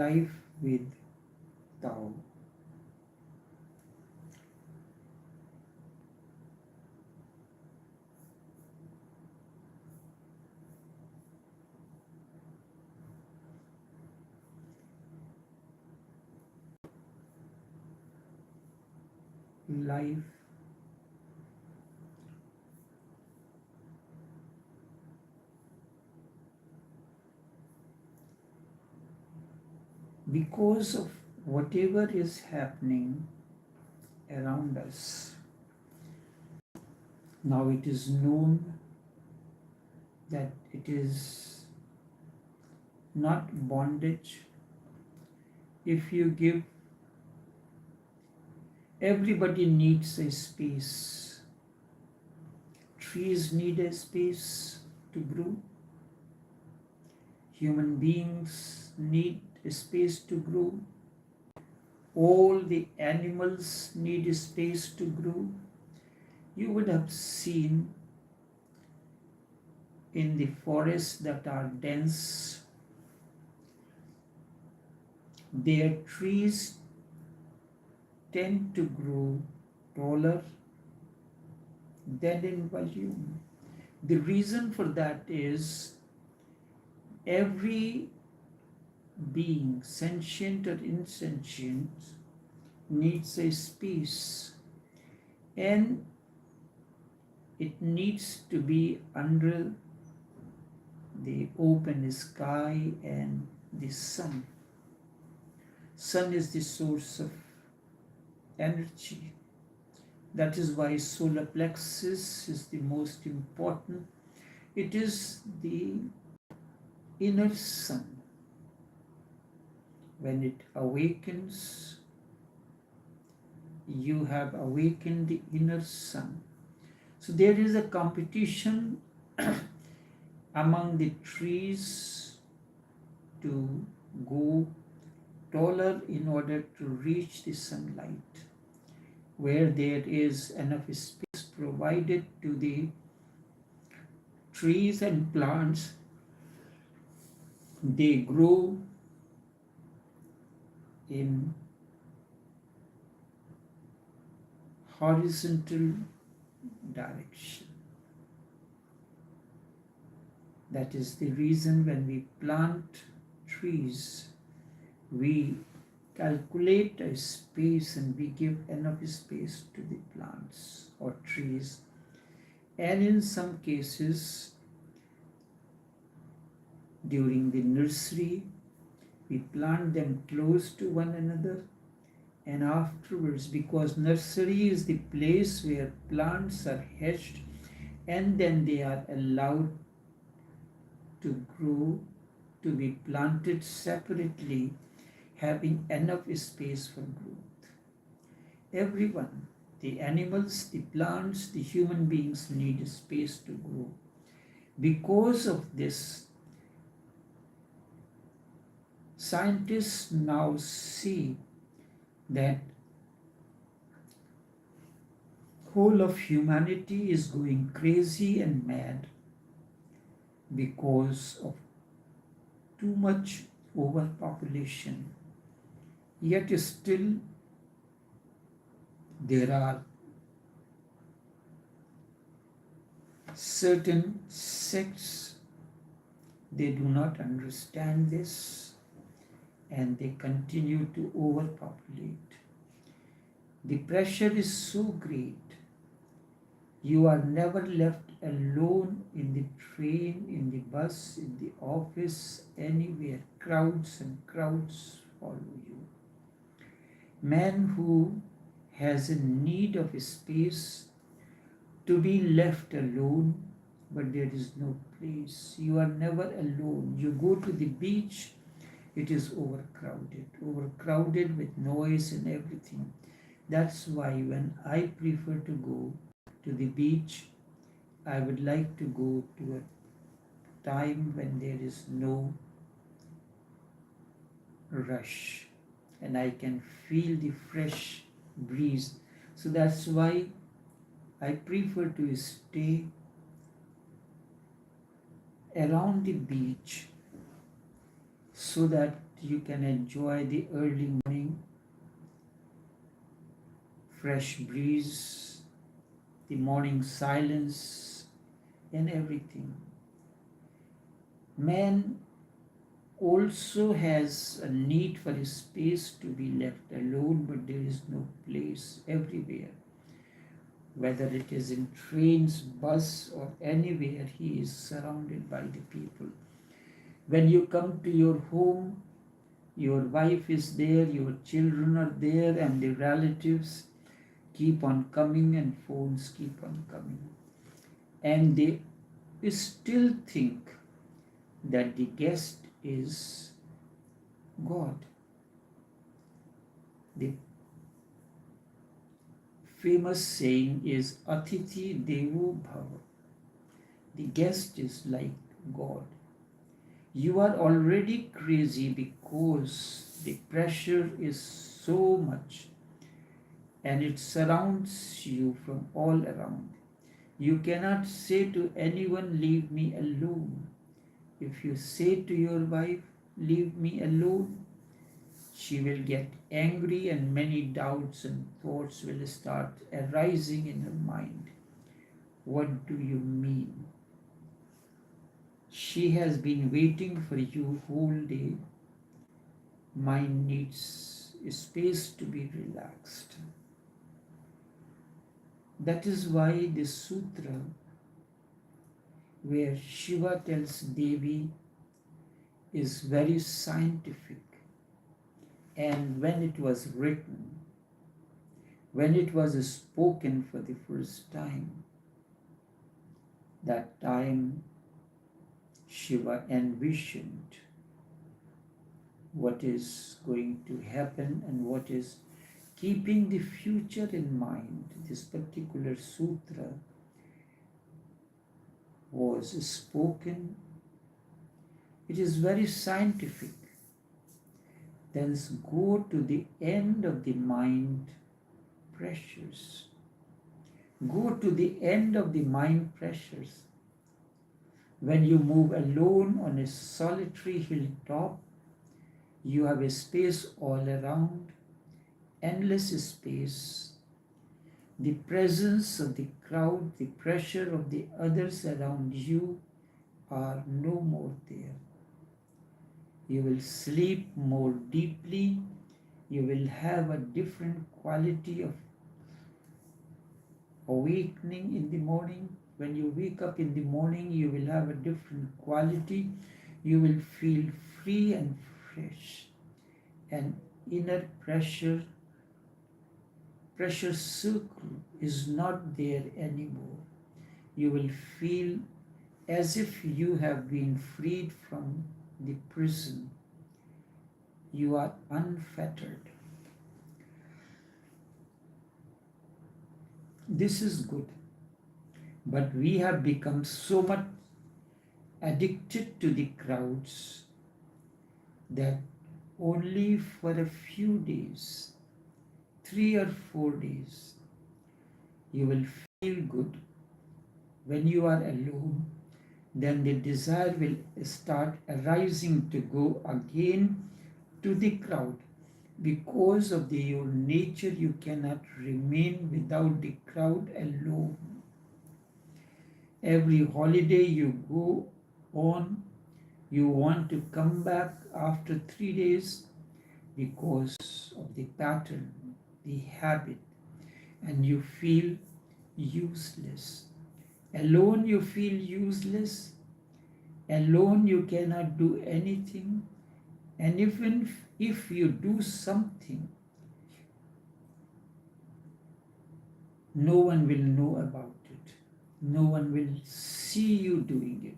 life with Tao. Life because of whatever is happening around us. Now it is known that it is not bondage. If you give, everybody needs a space. Trees need a space to grow. Human beings need a space to grow. All the animals need a space to grow. You would have seen in the forests that are dense, their trees tend to grow taller than in volume. The reason for that is every being, sentient or insentient, needs a space, and it needs to be under the open sky and the sun. Sun is the source of energy. That is why solar plexus is the most important. It is the inner sun. When it awakens, you have awakened the inner sun. So there is a competition among the trees to go taller in order to reach the sunlight. Where there is enough space provided to the trees and plants, they grow in horizontal direction. That is the reason when we plant trees, we calculate a space and we give enough space to the plants or trees. And in some cases, during the nursery, we plant them close to one another, and afterwards, because nursery is the place where plants are hatched and then they are allowed to grow, to be planted separately, having enough space for growth. Everyone, the animals, the plants, the human beings need space to grow. Because of this, scientists now see that whole of humanity is going crazy and mad because of too much overpopulation. Yet still there are certain sects, they do not understand this and they continue to overpopulate. The pressure is so great. You are never left alone in the train, in the bus, in the office, anywhere. Crowds and crowds follow you. Man who has a need of a space to be left alone, but there is no place. You are never alone. You go to the beach, it is overcrowded with noise and everything. That's why when I prefer to go to the beach, I would like to go to a time when there is no rush and I can feel the fresh breeze. So that's why I prefer to stay around the beach so that you can enjoy the early morning, fresh breeze, the morning silence, and everything. Man also has a need for a space to be left alone, but there is no place everywhere. Whether it is in trains, bus, or anywhere, he is surrounded by the people. When you come to your home, your wife is there, your children are there, and the relatives keep on coming, and phones keep on coming. And they still think that the guest is God. The famous saying is Atithi Devo Bhava. The guest is like God. You are already crazy because the pressure is so much and it surrounds you from all around. You cannot say to anyone, leave me alone. If you say to your wife, leave me alone, she will get angry and many doubts and thoughts will start arising in her mind. What do you mean? She has been waiting for you whole day. Mind needs space to be relaxed. That is why this sutra, where Shiva tells Devi, is very scientific. And when it was written, when it was spoken for the first time, that time Shiva envisioned what is going to happen and what is keeping the future in mind. This particular sutra was spoken. It is very scientific. Then go to the end of the mind pressures. Go to the end of the mind pressures. When you move alone on a solitary hilltop, you have a space all around, endless space. The presence of the crowd, the pressure of the others around you are no more there. You will sleep more deeply. You will have a different quality of awakening in the morning. When you wake up in the morning, you will have a different quality. You will feel free and fresh. And inner pressure circle is not there anymore. You will feel as if you have been freed from the prison. You are unfettered. This is good. But we have become so much addicted to the crowds that only for a few days, 3 or 4 days, you will feel good. When you are alone, then the desire will start arising to go again to the crowd. Because of your nature, you cannot remain without the crowd alone. Every holiday you go on, you want to come back after 3 days because of the pattern, the habit, and you feel useless. Alone you feel useless. Alone you cannot do anything. And even if you do something, no one will know about it. No one will see you doing it.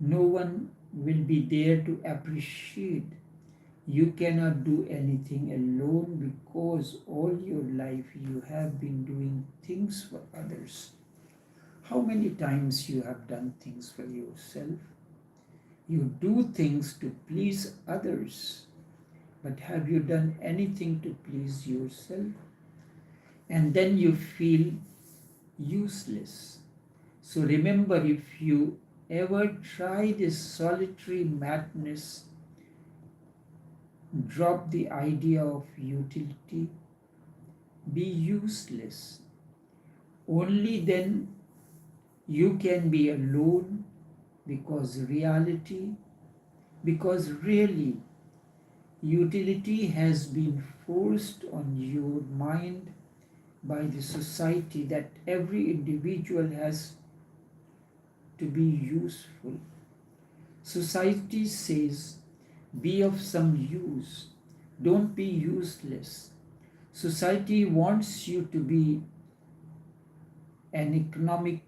No one will be there to appreciate. You cannot do anything alone because all your life you have been doing things for others. How many times you have done things for yourself? You do things to please others, but have you done anything to please yourself? And then you feel useless. So remember, if you ever try this solitary madness, Drop the idea of utility. Be useless. Only then you can be alone, because really utility has been forced on your mind by the society that every individual has to be useful. Society says, be of some use, don't be useless. Society wants you to be an economic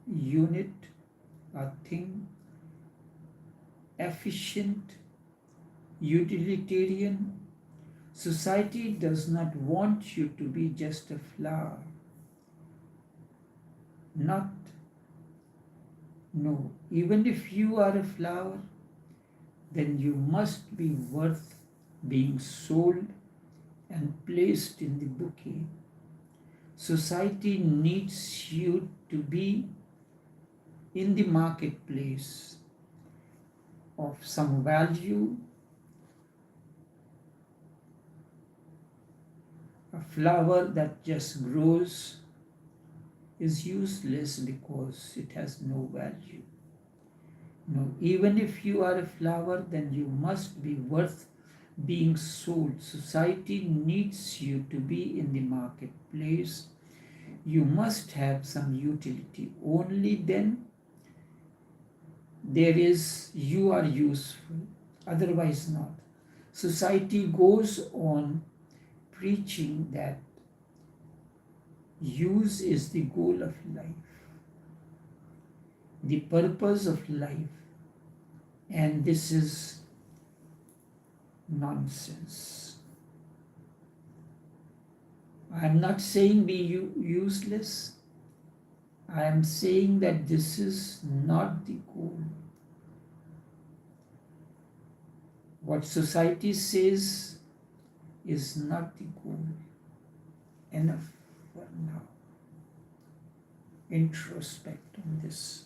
unit, a thing, efficient, utilitarian. Society does not want you to be just a flower. Not, no. Even if you are a flower, then you must be worth being sold and placed in the bouquet. Society needs you to be in the marketplace of some value. A flower that just grows is useless because it has no value. No, even if you are a flower, then you must be worth being sold. Society needs you to be in the marketplace. You must have some utility. Only then you are useful, otherwise not. Society goes on preaching that use is the goal of life, the purpose of life, and this is nonsense. I am not saying be useless. I am saying that this is not the goal. What society says is not the goal. Enough for now. Introspect on this.